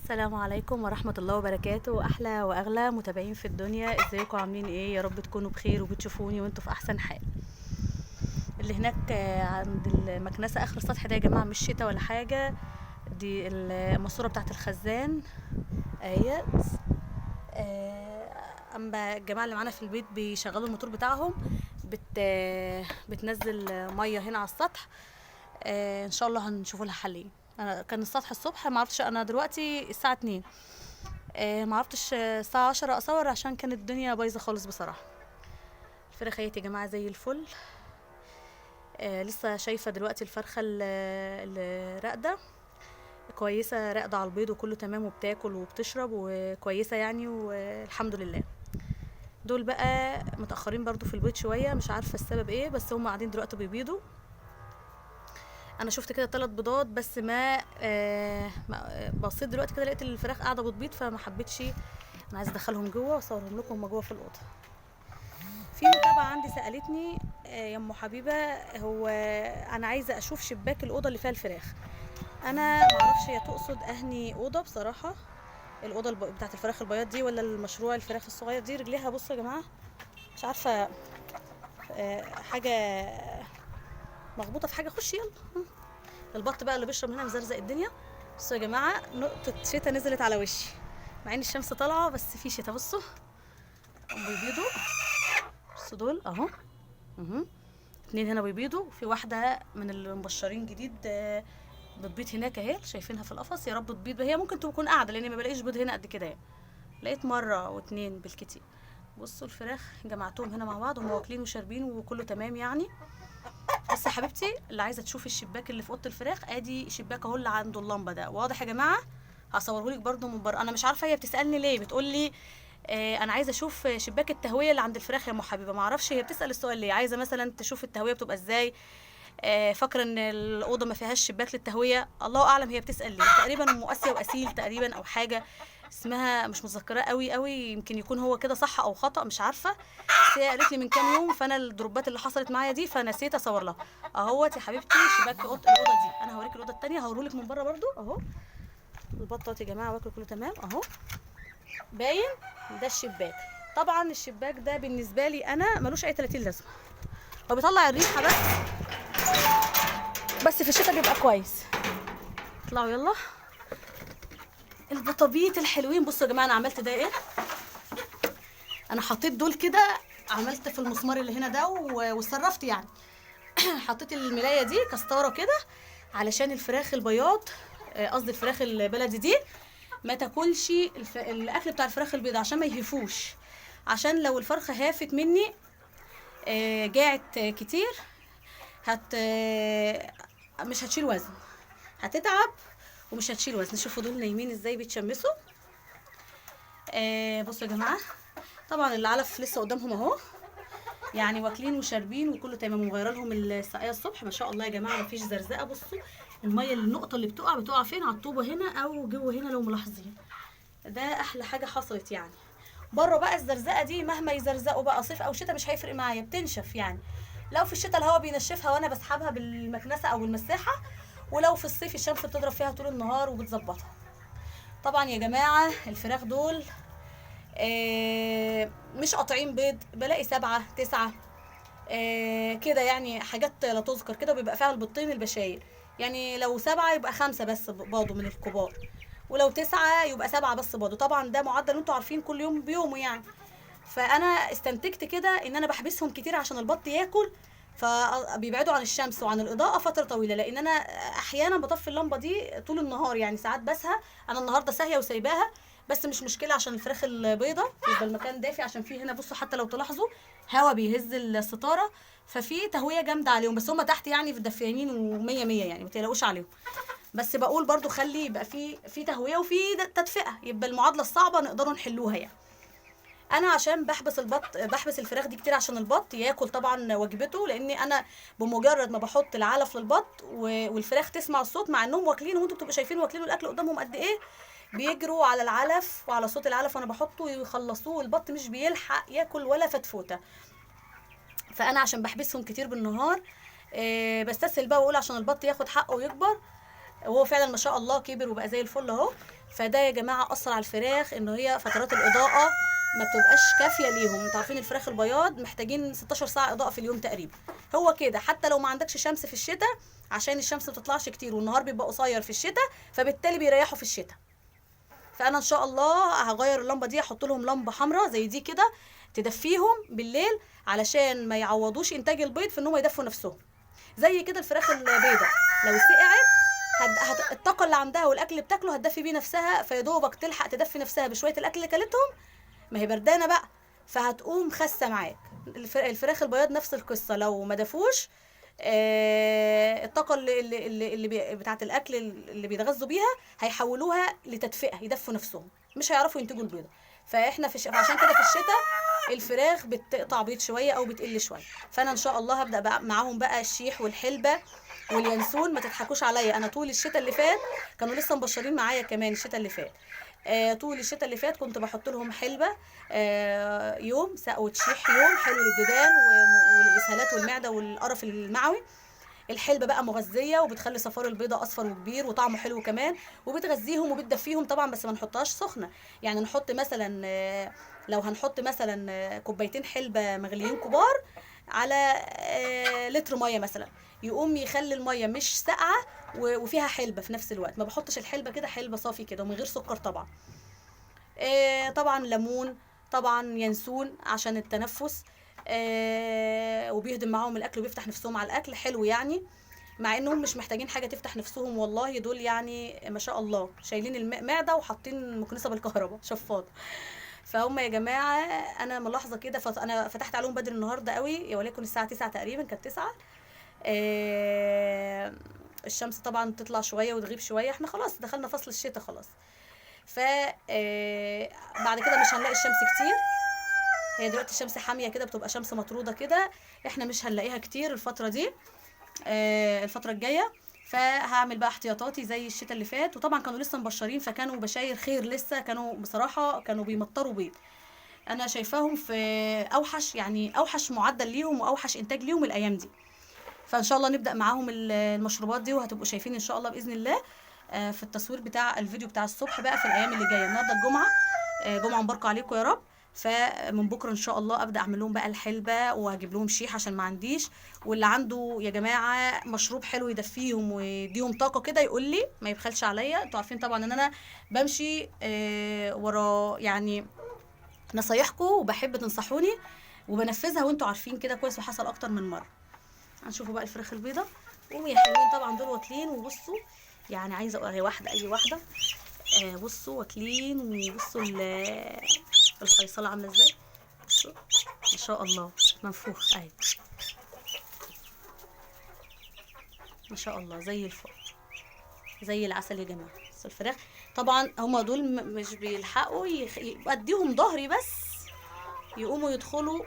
السلام عليكم ورحمة الله وبركاته. أحلى وأغلى متابعين في الدنيا، ازيكم عاملين ايه؟ يا رب تكونوا بخير وبتشوفوني وانتوا في أحسن حال. اللي هناك عند المكنسة آخر السطح ده يا جماعة مش شتا ولا حاجة، دي الماسورة بتاعت الخزان اهيت. أما الجماعة اللي معانا في البيت بيشغلوا الموتور بتاعهم بتنزل مية هنا على السطح. ان شاء الله هنشوفوا لها حل. انا كان السطح الصبح ما عرفتش، انا دلوقتي الساعه 2 ما عرفتش الساعه 10 اصور عشان كانت الدنيا بايظه خالص بصراحه. الفراخ اهي يا جماعه زي الفل. لسه شايفه دلوقتي الفرخه اللي راقده كويسه، راقده على البيض وكله تمام وبتاكل وبتشرب وكويسه يعني، والحمد لله. دول بقى متاخرين برضو في البيض شويه، مش عارفه السبب ايه، بس هم قاعدين دلوقتي بيبيضوا. انا شفت كده 3 بيضات بس ما بصيت دلوقتي كده لقيت الفراخ قاعده بتبيض، فما حبيتش. انا عايزه ادخلهم جوه واصورهم لكم هما جوه في الاوضه. في متابعه عندي سالتني يا ام حبيبه، هو انا عايزه اشوف شباك الاوضه اللي فيها الفراخ. انا معرفش هي تقصد اهني اوضه بصراحه، الاوضه بتاعت الفراخ البياض دي ولا المشروع الفراخ الصغير دي. رجليها بصوا يا جماعه مش عارفه حاجه مخبوطه في حاجه. خش يلا. البط بقى اللي بيشرب هنا مزرزق الدنيا. بصوا يا جماعه نقطه شتا نزلت على وشي مع ان الشمس طالعه، بس في شتا. بصوا بيبيضوا، بصوا دول اهو. 2 هنا بيبيضوا، في واحده من المبشرين جديد بتبيض هناك اهي، شايفينها في القفص. يا رب تبيض، هي ممكن تكون قاعده لاني ما بلاقيش بيض هنا قد كده يعني. لقيت مره واتنين بالكتير. بصوا الفراخ جمعتهم هنا مع بعض، هم واكلين وشاربين وكله تمام يعني. بس يا حبيبتي اللي عايزه تشوفي الشباك اللي في اوضه الفراخ، ادي شباك اهو اللي عنده اللمبه ده، واضح يا جماعه. هصورهولك برده من بره. انا مش عارفه هي بتسالني ليه، بتقول لي انا عايزه اشوف شباك التهويه اللي عند الفراخ يا ام حبيبه. ما اعرفش هي بتسال السؤال ليه، عايزه مثلا تشوف التهويه بتبقى ازاي. فاكره ان الاوضه ما فيهاش شباك للتهويه، الله اعلم هي بتسال ليه. تقريبا ام اسيا واسيل تقريبا او حاجه اسمها، مش متذكراه قوي، يمكن يكون هو كده صح او خطا مش عارفه. بس هي قالت لي من كام يوم، فانا الدروبات اللي حصلت معايا دي فنسيت اصور لها. اهوت يا حبيبتي شباك الاوضه دي. انا هوريك الاوضه الثانيه، هوريهولك من بره برده اهو. البطات يا جماعه واكل كله تمام اهو، باين. ده الشباك. طبعا الشباك ده بالنسبه لي انا ملوش اي 30 لازمه، هو بيطلع الريحه بس في الشتاء بيبقى كويس. اطلعوا يلا. البطابيط الحلوين. بصوا يا جماعه انا عملت ده ايه. انا حطيت دول كده، عملت في المسمار اللي هنا ده وصرفت يعني. حطيت الملايه دي كستاره كده علشان الفراخ البياض، قصدي الفراخ البلدي دي، ما تاكلش الاكل بتاع الفراخ البيضاء عشان ما يهفوش. عشان لو الفرخه هافت مني جاعت كتير مش هتشيل وزن، هتتعب ومش هتشيل وزن. شوفوا دول نايمين ازاي بيتشمسوا. بصوا يا جماعه، طبعا العلف لسه قدامهم اهو يعني، واكلين وشاربين وكله تمام. ومغيره لهم السقايه الصبح ما شاء الله يا جماعه، مفيش زرزقه. بصوا الميه، النقطه اللي بتقع فين؟ على الطوبه هنا او جوه هنا لو ملاحظين. ده احلى حاجه حصلت يعني. بره بقى الزرزقه دي مهما يزرزقوا بقى صيف او شتاء مش هيفرق معايا، بتنشف يعني. لو في الشتاء الهواء بينشفها وانا بسحبها بالمكنسه او المساحه، ولو في الصيف الشمس بتضرب فيها طول النهار وبتظبطها. طبعا يا جماعه الفراخ دول مش قاطعين بيض، بلاقي 7 9 كده يعني، حاجات لا تذكر كده، وبيبقى فيها البيضتين البشاير يعني. لو 7 يبقى 5 بس باضوا من الكبار، ولو 9 يبقى 7 بس باضوا. طبعا ده معدل انتوا عارفين كل يوم بيومه يعني. فانا استنتجت كده ان انا بحبسهم كتير عشان البط ياكل، فبيبعدوا عن الشمس وعن الاضاءه فتره طويله. لان انا احيانا بطفي اللمبه دي طول النهار يعني، ساعات بسها. انا النهارده ساهيه وسايباها، بس مش مشكله عشان الفراخ البيضه يبقى المكان دافي. عشان في هنا بصوا حتى لو تلاحظوا هوا بيهز الستاره، ففي تهويه جامده عليهم. بس هم تحت يعني في دفيانين ومية مية يعني، ما تقلقوش عليهم. بس بقول برضو خلي يبقى في تهويه وفي تدفئه، يبقى المعادله الصعبه نقدروا نحلوها يعني. انا عشان بحبس الفراخ دي كتير عشان البط ياكل طبعا وجبته. لاني انا بمجرد ما بحط العلف للبط والفراخ تسمع الصوت، مع انهم واكلين وانتوا بتبقوا شايفين واكلين الاكل قدامهم قد ايه، بيجروا على العلف وعلى صوت العلف وانا بحطه ويخلصوه، والبط مش بيلحق ياكل ولا فتفوته. فانا عشان بحبسهم كتير بالنهار بستسهل بقى واقول عشان البط ياخد حقه ويكبر. وهو فعلا ما شاء الله كبر وبقى زي الفل اهو. فده يا جماعه اثر على الفراخ، ان هي فترات الاضاءه ما بتبقاش كافيه ليهم. انتوا عارفين الفراخ البياض محتاجين 16 ساعه اضاءه في اليوم تقريبا. هو كده حتى لو ما عندكش شمس في الشتاء، عشان الشمس ما بتطلعش كتير والنهار بيبقى قصير في الشتاء، فبالتالي بيريحوا في الشتاء. فانا ان شاء الله هغير اللمبه دي، احط لهم لمبه حمراء زي دي كده تدفيهم بالليل، علشان ما يعوضوش انتاج البيض في ان هم يدفوا نفسهم. زي كده الفراخ البيضه لو سقعت الطاقه اللي عندها والاكل اللي بتاكله هتدفي بيه نفسها، فيدوبك تلحق تدفي نفسها بشويه الاكل اللي كلتهم، ما هي بردانه بقى، فهتقوم خاسه معاك. الفراخ البياض نفس القصه، لو ما دفوش الطاقه اللي بتاعه الاكل اللي بيتغذوا بيها هيحولوها لتدفئه، يدفوا نفسهم، مش هيعرفوا ينتجوا البيضه. فاحنا عشان كده في الشتاء الفراخ بتقطع بيض شويه او بتقل شويه. فانا ان شاء الله هبدا بقى معاهم بقى الشيح والحلبه واليانسون. ما تضحكوش عليا، انا طول الشتاء اللي فات كانوا لسه مبشرين معايا كمان الشتاء اللي فات. طول الشتاء اللي فات كنت بحط لهم حلبه يوم وتشيح يوم، حلو للديدان وللاسهالات والمعده والقرف المعوي. الحلبه بقى مغذيه وبتخلي صفار البيضه اصفر وكبير وطعمه حلو كمان، وبتغذيهم وبتدفيهم طبعا، بس ما نحطهاش سخنه. يعني نحط مثلا لو هنحط مثلا كوبايتين حلبه مغليين كبار على لتر ميه مثلا، يقوم يخلي الميه مش ساقعه وفيها حلبه في نفس الوقت. ما بحطش الحلبه كده حلبه صافي كده ومن غير سكر طبعا. طبعا ليمون، طبعا ينسون عشان التنفس، وبيهضم معاهم الاكل وبيفتح نفسهم على الاكل حلو يعني. مع انهم مش محتاجين حاجه تفتح نفسهم والله، دول يعني ما شاء الله شايلين المعده وحاطين مكنسه بالكهرباء شفاط. فهم يا جماعه انا ملاحظه كده، انا فتحت عليهم بدري النهارده قوي، وليكن الساعه 9 تقريبا، كانت 9. الشمس طبعا تطلع شويه وتغيب شويه، احنا خلاص دخلنا فصل الشتاء خلاص. ف بعد كده مش هنلاقي الشمس كتير. هي دلوقتي الشمس حاميه كده، بتبقى شمس مطروده كده، احنا مش هنلاقيها كتير الفتره دي الفتره الجايه. فهعمل بقى احتياطاتي زي الشتاء اللي فات. وطبعا كانوا لسه مبشرين فكانوا بشاير خير لسه، كانوا بصراحه كانوا بيمطروا بيض. انا شايفاهم في اوحش يعني اوحش معدل ليهم واوحش انتاج ليهم الايام دي. فان شاء الله نبدا معاهم المشروبات دي، وهتبقوا شايفين ان شاء الله باذن الله في التصوير بتاع الفيديو بتاع الصبح بقى في الايام اللي جايه. النهارده الجمعه، جمعه مباركه عليكم يا رب. فمن بكره ان شاء الله ابدا اعمل لهم بقى الحلبه، وهجيب لهم شيح عشان ما عنديش. واللي عنده يا جماعه مشروب حلو يدفيهم ويديهم طاقه كده يقول لي، ما يبخلش عليا. انتوا عارفين طبعا ان انا بمشي ورا يعني نصايحكم، وبحب تنصحوني وبنفذها، وانتوا عارفين كده كويس، وحصل اكتر من مره. هنشوفوا بقى الفراخ البيضه ويا حلوين طبعا دول واكلين. وبصوا يعني عايزه اهي واحده اي واحده، بصوا واكلين، وبصوا الفيصله عامله ازاي، بصوا ما شاء الله منفوخ اهي ما شاء الله زي الفل زي العسل يا جماعه. بس الفراخ طبعا هما دول مش بيلحقوا اديهم ظهري بس يقوموا يدخلوا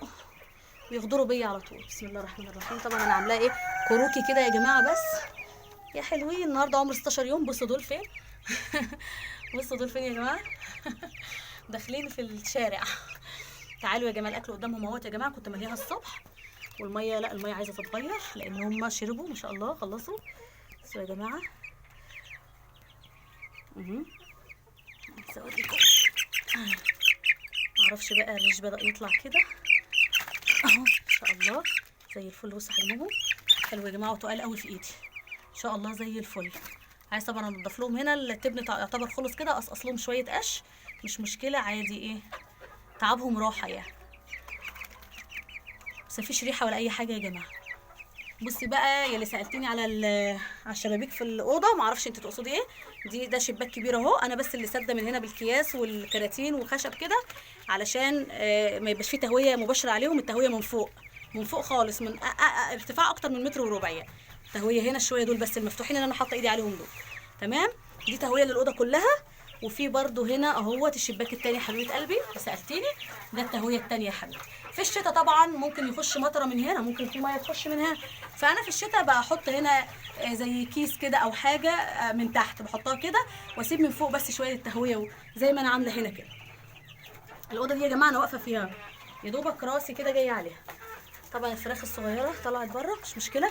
ويغدروا بيا على طول. بسم الله الرحمن الرحيم. طبعا انا عاملاه ايه كروكي كده يا جماعه بس يا حلوين. النهارده عمر 16 يوم. بصوا دول فين بصوا دول فين يا جماعه داخلين في الشارع. تعالوا يا جماعه الاكل قدامهم اهوت يا جماعه. كنت مليها الصبح والميه لا الميه عايزه تتغير لان هم شربوا ما شاء الله خلصوا. بصوا يا جماعه معرفش بقى الريش بدأ يطلع كده اهو ما شاء الله زي الفل. بصوا حجمهم حلو يا جماعه وتقال قوي في ايدي ان شاء الله زي الفل. عايز طبعا انضف لهم هنا التبن يعتبر خلص كده، اقصقص لهم شويه قش مش مشكله عادي، ايه تعبهم راحه يعني، بس مفيش ريحه ولا اي حاجه يا جماعه. بصي بقى يا اللي سالتيني على الشبابيك في الاوضه، معرفش انت تقصدي ايه. ده شباك كبير اهو، انا بس اللي ساده من هنا بالكياس والكراتين وخشب كده علشان ما يبقاش فيه تهويه مباشره عليهم. التهويه من فوق خالص، من ارتفاع اكتر من متر وربع يعني. التهويه هنا شويه دول بس المفتوحين اللي انا حاطه ايدي عليهم دول تمام. دي تهويه للاوضه كلها. وفي برضو هنا اهوت الشباك التاني يا حبيبه قلبي سالتيني، ده التهويه التانيه يا حبيبتي. في الشتاء طبعا ممكن يخش مطره من هنا، ممكن في ميه تخش من هنا، فانا في الشتاء بحط هنا زي كيس كده او حاجه من تحت بحطها كده، واسيب من فوق بس شويه التهويه زي ما انا عامله هنا كده. الاوضه دي يا جماعه انا واقفه فيها يا دوبك راسي كده جايه عليها. طبعا الفراخ الصغيره طلعت بره مش مشكله.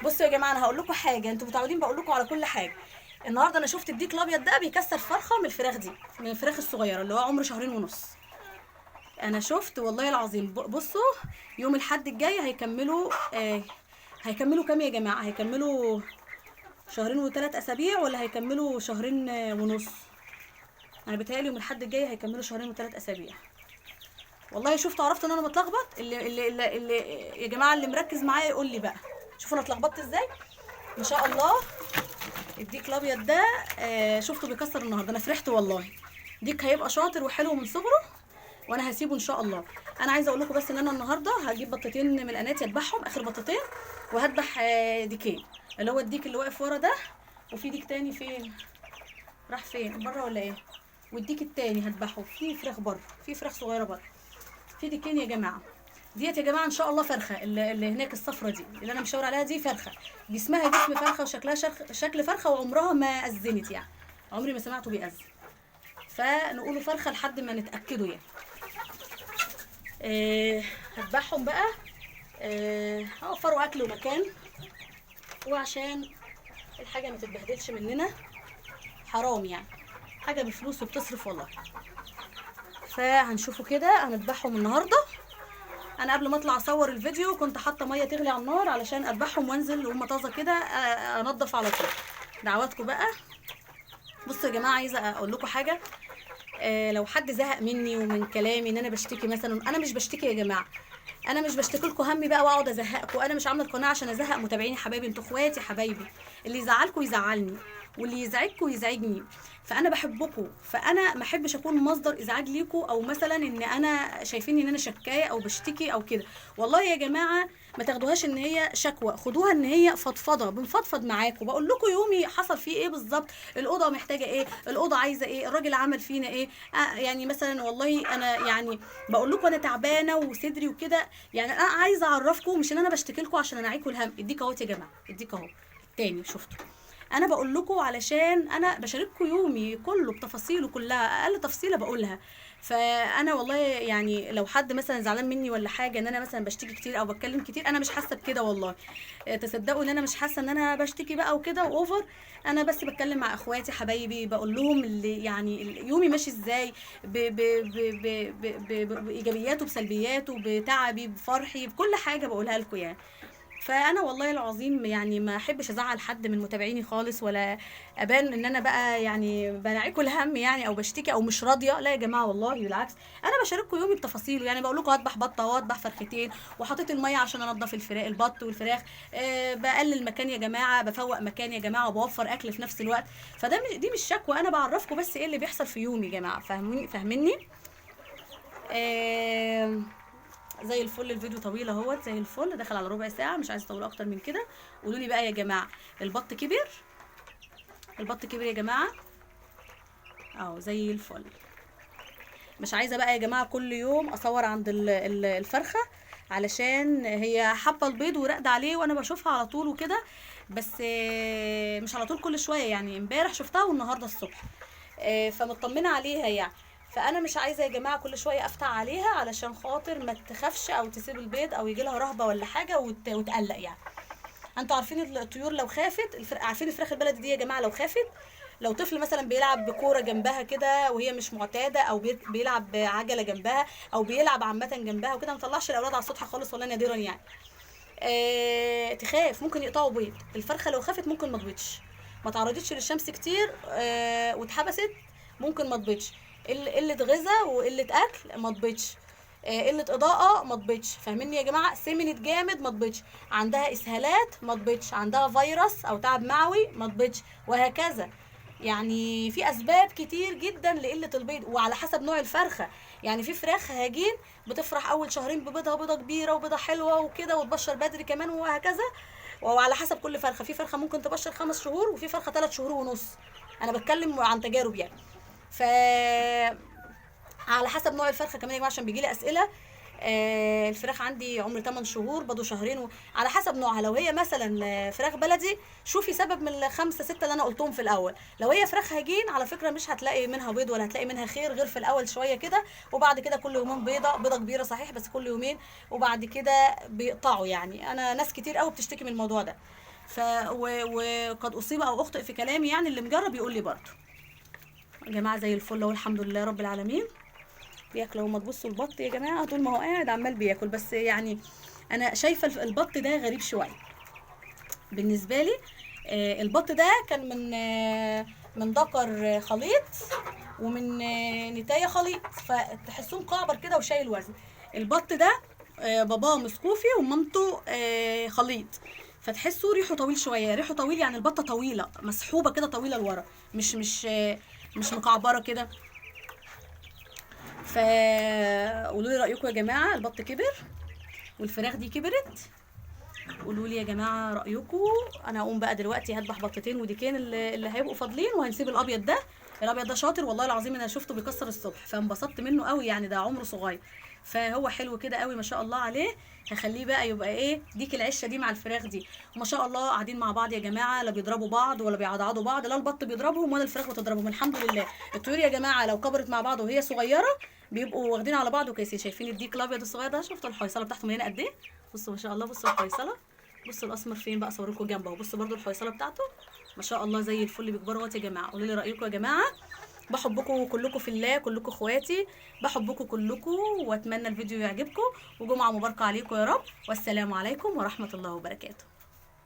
بصوا يا جماعه انا هقول لكم حاجه، انتوا متعودين بقول لكم على كل حاجه. النهارده انا شفت الديك الابيض ده بيكسر فرخه من الفراخ دي، من الفراخ الصغيره اللي هو عمر 2.5 شهور. انا شفت والله العظيم. بصوا يوم الاحد الجاي هيكملوا هيكملوا كام يا جماعه؟ هيكملوا 2.3 اسابيع ولا هيكملوا 2.5 شهر؟ انا بيتهيألي يوم الاحد الجاي هيكملوا 2.3 اسابيع. والله شفت عرفت ان انا بتلخبط. اللي يا جماعه اللي مركز معايا يقول لي بقى. شوفوا انا اتلخبطت ازاي. ما شاء الله الديك الابيض ده شفته بيكسر النهارده. انا فرحت والله. ديك هيبقى شاطر وحلو من صغره وانا هسيبه ان شاء الله. انا عايزه اقول لكم بس ان انا النهارده هجيب بطتين من الانات يذبحهم، اخر بطتين، وهذبح ديكين، اللي هو الديك اللي واقف ورا ده، وفي ديك تاني فين؟ راح فين؟ بره ولا ايه؟ والديك التاني هذبحه. في فراخ بره، في فراخ صغيره بره، في ديكين يا جماعه. ديت يا جماعه ان شاء الله فرخه. اللي هناك الصفرة دي اللي انا مشاور عليها دي فرخه، جسمها جسم فرخه وشكلها شكل فرخه، وعمرها ما اذنت يعني، عمري ما سمعته بيأذن. فنقوله فرخه لحد ما نتاكدوا يعني. هذبحهم بقى. هوفروا اكل ومكان، وعشان الحاجه ما تتبهدلش مننا، حرام يعني، حاجه بفلوس وبتصرف والله. فهنشوفوا كده هنذبحهم النهارده. انا قبل ما اطلع اصور الفيديو كنت حاطه ميه تغلي على النار علشان اذبحهم وانزل وهم طازه كده انضف على طول. دعواتكم بقى. بصوا يا جماعه عايزه اقول لكم حاجه. لو حد زهق مني ومن كلامي ان انا بشتكي مثلا، انا مش بشتكي يا جماعه، انا مش بشتكي لكم همي بقى واقعد ازهقكم. انا مش عامله القناه عشان ازهق متابعيني حبايبي، انتوا اخواتي حبايبي، اللي يزعلكم يزعلني واللي يزعجكم يزعجني. فانا بحبكم، فانا ما احبش اكون مصدر ازعاج ليكم، او مثلا ان انا شايفيني ان انا شكايه او بشتكي او كده. والله يا جماعه ما تاخدوهاش ان هي شكوى، خدوها ان هي فضفضه، بنفضفض معاكم، بقول لكم يومي حصل فيه ايه بالظبط، الاوضه محتاجه ايه، الاوضه عايزه ايه، الراجل عمل فينا ايه. يعني مثلا والله انا يعني بقول لكم انا تعبانه وصدري وكده، يعني انا عايزه اعرفكم، مش ان انا بشتكي لكم عشان انعيكم الهم. اديك اهوت يا جماعه، اديك اهو تاني شفتوا. انا بقول لكم علشان انا بشارككم يومي كله بتفاصيله كلها، اقل تفصيله بقولها. فانا والله يعني لو حد مثلا زعلان مني ولا حاجه ان انا مثلا بشتكي كتير او بتكلم كتير، انا مش حاسه بكده والله. تصدقوا ان انا مش حاسه ان انا بشتكي بقى وكده واوفر. انا بس بتكلم مع اخواتي حبايبي، بقول لهم اللي يعني يومي ماشي ازاي، بايجابياته بسلبياته، بتعبي بفرحي، بكل حاجه بقولها لكم يعني. فانا والله العظيم يعني ما احبش ازعل حد من متابعيني خالص، ولا ابان ان انا بقى يعني بنعيكوا الهم يعني، او بشتكي او مش راضيه. لا يا جماعه والله بالعكس، انا بشارككم يومي بتفاصيله. يعني بقول لكم هذبح بطه وهذبح فرختين، وحطيت الميه عشان انضف البط والفراخ. بقلل مكان يا جماعه، بفوق مكان يا جماعه، وبوفر اكل في نفس الوقت. دي مش شكوى، انا بعرفكم بس ايه اللي بيحصل في يومي يا جماعه. فاهميني؟ زي الفل. الفيديو طويل اهوت زي الفل، داخل على ربع ساعه، مش عايزه اطول اكتر من كده. قولوا لي بقى يا جماعه، البط كبر؟ البط كبر يا جماعه اهو زي الفل. مش عايزه بقى يا جماعه كل يوم اصور عند الفرخه، علشان هي حابه البيض وراقده عليه وانا بشوفها على طول وكده، بس مش على طول كل شويه يعني. امبارح شفتها والنهارده الصبح، فمطمنه عليها يعني. فانا مش عايزه يا جماعه كل شويه افتح عليها علشان خاطر ما تخافش او تسيب البيض او يجي لها رهبه ولا حاجه وتقلق يعني. انتوا عارفين الطيور لو خافت، عارفين الفراخ البلدي دي يا جماعه لو خافت، لو طفل مثلا بيلعب بكوره جنبها كده وهي مش معتاده، او بيلعب بعجله جنبها، او بيلعب عامه جنبها وكده، ما طلعش الاولاد على السطح خالص ولا نادرا يعني. تخاف ممكن يقطعوا بيض. الفرخه لو خافت ممكن ما تبيضش، ما تعرضتش للشمس كتير واتحبست ممكن ما تبيضش. قله غذاء وقله اكل ما تبيضش، قله اضاءه ما تبيضش. فاهميني يا جماعه؟ سمنت جامد ما تبيضش، عندها اسهالات ما تبيضش، عندها فيروس او تعب معوي ما تبيضش، وهكذا. يعني في اسباب كتير جدا لقله البيض، وعلى حسب نوع الفرخه. يعني في فراخ هجين بتفرح اول شهرين ببيضها، بيضه كبيره وبيضه حلوه وكده، وتبشر بدري كمان وهكذا. وعلى حسب كل فرخه، في فرخه ممكن تبشر 5 شهور، وفي فرخه 3 شهور ونص. انا بتكلم عن تجارب يعني. ف على حسب نوع الفرخه كمان يا جماعه، عشان بيجي لي اسئله. الفراخ عندي عمر 8 شهور بيضوا شهرين على حسب نوعها. لو هي مثلا فراخ بلدي، شوفي سبب من الخمسه 6 اللي انا قلتهم في الاول. لو هي فراخ هجين على فكره مش هتلاقي منها بيض ولا هتلاقي منها خير غير في الاول شويه كده، وبعد كده كل يومين بيضه كبيره صحيح بس كل يومين، وبعد كده بيقطعوا يعني. انا ناس كتير قوي بتشتكي من الموضوع ده. وقد اصيب او اخطئ في كلامي، يعني اللي مجرب يقول لي برضه. يا جماعه زي الفل اهو، الحمد لله رب العالمين. بياكل اهو، ما تبصوا البط يا جماعه طول ما هو قاعد عمال بياكل، بس يعني انا شايفه البط ده غريب شويه بالنسبه لي. البط ده كان من ذكر خليط، ومن نتايه خليط، فتحسوه مكعبر كده وشايل وزن. البط ده باباه مسكوفي ومامته خليط، فتحسوا ريحه طويل شويه، ريحه طويل يعني البطه طويله مسحوبه كده طويله لورا، مش مكعبره كده. قولوا لي رايكم يا جماعه، البط كبر والفراخ دي كبرت، قولوا لي يا جماعه رايكم. انا هقوم بقى دلوقتي هذبح بطتين وديكين اللي هيبقوا فاضلين، وهنسيب الابيض ده. الابيض ده شاطر والله العظيم، انا شفته بيكسر الصبح فانبسطت منه قوي، يعني ده عمره صغير فهو حلو كده قوي ما شاء الله عليه. هخليه بقى يبقى ايه، ديك العشه دي مع الفراخ دي، ما شاء الله قاعدين مع بعض يا جماعه، لا بيضربوا بعض ولا بيعضعضوا بعض، لا البط بيضربهم ولا الفراخ بتضربهم، الحمد لله. الطيور يا جماعه لو كبرت مع بعض وهي صغيره بيبقوا واخدين على بعض وكويسين. شايفين الديك الابيض الصغير ده، شفتوا الحويصله بتاعته مليانه قد ايه؟ بصوا ما شاء الله، بصوا الحويصله، بصوا الاسمر فين بقى، اصور لكم جنبه، بصوا برده الحويصله بتاعته ما شاء الله زي الفل، بيكبروا اهوت يا جماعه. قولوا لي رايكم يا جماعه، بحبكم كلكم في الله، كلكم اخواتي، بحبكم كلكم، واتمنى الفيديو يعجبكم، وجمعه مباركه عليكم يا رب، والسلام عليكم ورحمه الله وبركاته.